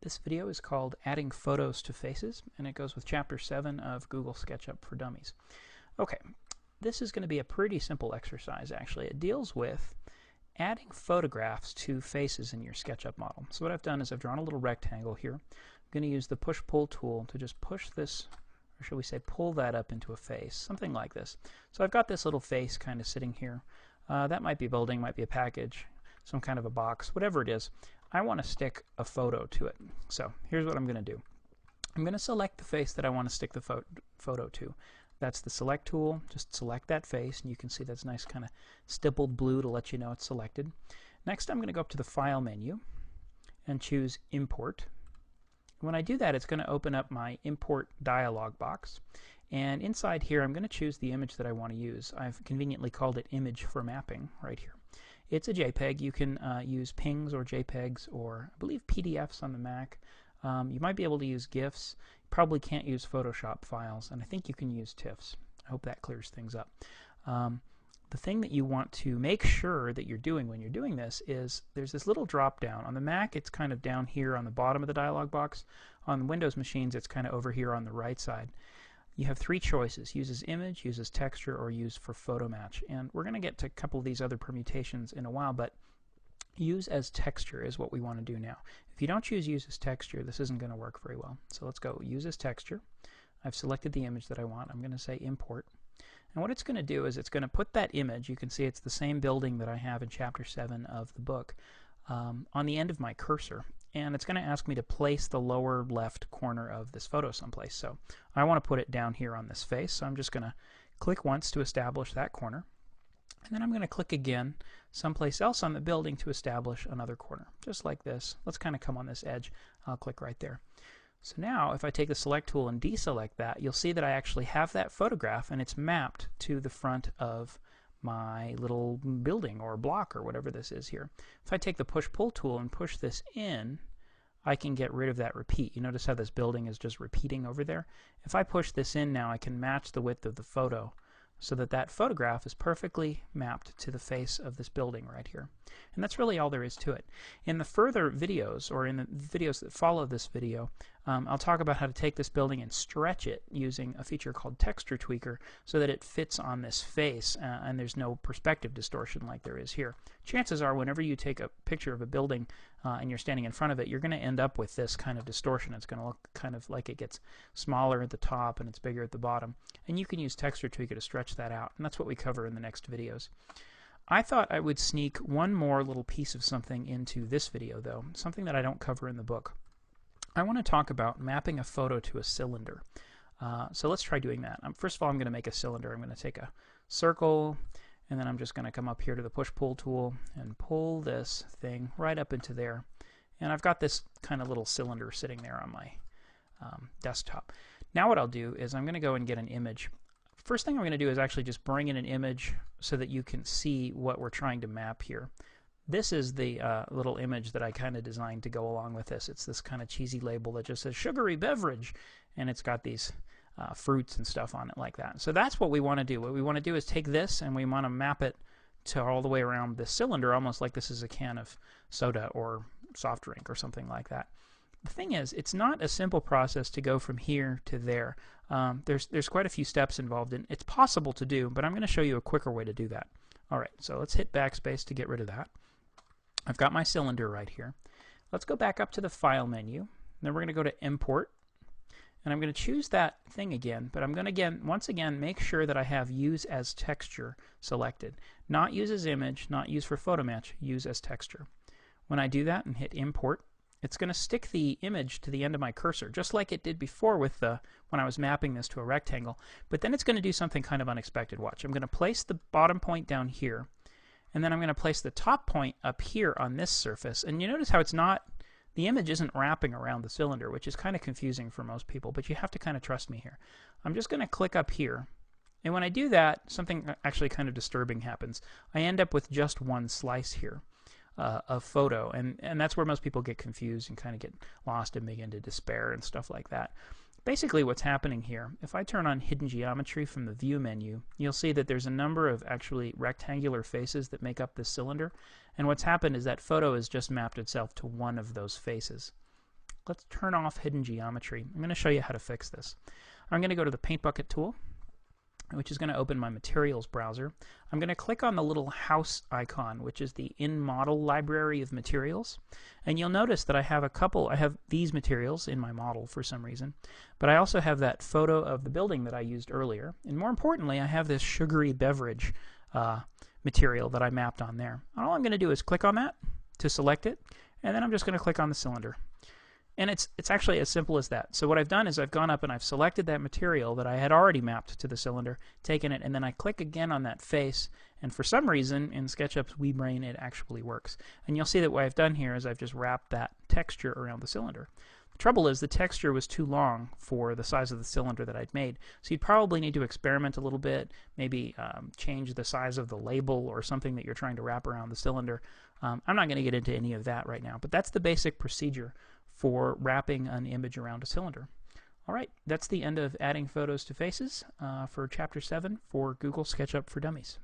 This video is called Adding Photos to Faces, and it goes with Chapter 7 of Google SketchUp for Dummies. Okay, this is going to be a pretty simple exercise, actually. It deals with adding photographs to faces in your SketchUp model. So what I've done is I've drawn a little rectangle here. I'm going to use the push-pull tool to just push this, or shall we say pull that up into a face, something like this. So I've got this little face kind of sitting here. That might be a building, might be a package, some kind of a box, whatever it is. I want to stick a photo to it. So here's what I'm going to do. I'm going to select the face that I want to stick the photo to. That's the select tool. Just select that face, and you can see that's nice kind of stippled blue to let you know it's selected. Next, I'm going to go up to the File menu and choose Import. When I do that, it's going to open up my Import dialog box. And inside here, I'm going to choose the image that I want to use. I've conveniently called it Image for Mapping right here. It's a JPEG. You can use PNGs or JPEGs or, I believe, PDFs on the Mac. You might be able to use GIFs. You probably can't use Photoshop files, and I think you can use TIFFs. I hope that clears things up. The thing that you want to make sure that you're doing when you're doing this is there's this little drop down. On the Mac, it's kind of down here on the bottom of the dialog box. On Windows machines, it's kind of over here on the right side. You have three choices: use as image, use as texture, or use for photo match. And we're going to get to a couple of these other permutations in a while, but use as texture is what we want to do now. If you don't choose use as texture, this isn't going to work very well. So let's go use as texture. I've selected the image that I want. I'm going to say import. And what it's going to do is it's going to put that image, you can see it's the same building that I have in Chapter 7 of the book, on the end of my cursor. And it's going to ask me to place the lower left corner of this photo someplace. So I want to put it down here on this face. So I'm just going to click once to establish that corner. And then I'm going to click again someplace else on the building to establish another corner. Just like this. Let's kind of come on this edge. I'll click right there. So now if I take the select tool and deselect that, you'll see that I actually have that photograph and it's mapped to the front of my little building or block or whatever this is here. If I take the push-pull tool and push this in, I can get rid of that repeat. You notice how this building is just repeating over there? If I push this in now, I can match the width of the photo so that that photograph is perfectly mapped to the face of this building right here. And that's really all there is to it. In the further videos, or in the videos that follow this video, I'll talk about how to take this building and stretch it using a feature called Texture Tweaker so that it fits on this face and there's no perspective distortion like there is here. Chances are whenever you take a picture of a building and you're standing in front of it, you're going to end up with this kind of distortion. It's going to look kind of like it gets smaller at the top and it's bigger at the bottom. And you can use Texture Tweaker to stretch that out, and that's what we cover in the next videos. I thought I would sneak one more little piece of something into this video, though, something that I don't cover in the book. I want to talk about mapping a photo to a cylinder. So let's try doing that. First of all, I'm going to make a cylinder. I'm going to take a circle, and then I'm just going to come up here to the push-pull tool and pull this thing right up into there. And I've got this kind of little cylinder sitting there on my desktop. Now what I'll do is I'm going to go and get an image. First thing I'm going to do is actually just bring in an image so that you can see what we're trying to map here. This is the little image that I kind of designed to go along with this. It's this kind of cheesy label that just says sugary beverage, and it's got these fruits and stuff on it like that. So that's what we want to do. What we want to do is take this and we want to map it to all the way around this cylinder, almost like this is a can of soda or soft drink or something like that. The thing is, it's not a simple process to go from here to there. There's quite a few steps involved in it. It's possible to do, but I'm going to show you a quicker way to do that. All right, so let's hit backspace to get rid of that. I've got my cylinder right here. Let's go back up to the File menu. Then we're going to go to Import, and I'm going to choose that thing again, but I'm going to once again make sure that I have Use as Texture selected. Not Use as Image, not Use for Photo Match, Use as Texture. When I do that and hit Import, it's going to stick the image to the end of my cursor, just like it did before with when I was mapping this to a rectangle. But then it's going to do something kind of unexpected. Watch. I'm going to place the bottom point down here, and then I'm going to place the top point up here on this surface. And you notice how the image isn't wrapping around the cylinder, which is kind of confusing for most people, but you have to kind of trust me here. I'm just going to click up here, and when I do that, something actually kind of disturbing happens. I end up with just one slice here. Of photo, and that's where most people get confused and kind of get lost and begin to despair and stuff like that. Basically what's happening here, if I turn on hidden geometry from the view menu, you'll see that there's a number of actually rectangular faces that make up this cylinder, and what's happened is that photo has just mapped itself to one of those faces. let's turn off hidden geometry. I'm going to show you how to fix this. I'm going to go to the Paint Bucket tool, which is going to open my materials browser. I'm going to click on the little house icon, which is the in-model library of materials. And you'll notice that I have these materials in my model for some reason, but I also have that photo of the building that I used earlier. And more importantly, I have this sugary beverage material that I mapped on there. All I'm going to do is click on that to select it, and then I'm just going to click on the cylinder. And it's actually as simple as that. So what I've done is I've gone up and I've selected that material that I had already mapped to the cylinder, taken it, and then I click again on that face, and for some reason in SketchUp's wee brain it actually works. And you'll see that what I've done here is I've just wrapped that texture around the cylinder. The trouble is the texture was too long for the size of the cylinder that I'd made, so you'd probably need to experiment a little bit, maybe change the size of the label or something that you're trying to wrap around the cylinder. I'm not going to get into any of that right now, but that's the basic procedure for wrapping an image around a cylinder. All right, that's the end of adding photos to faces for Chapter 7 for Google SketchUp for Dummies.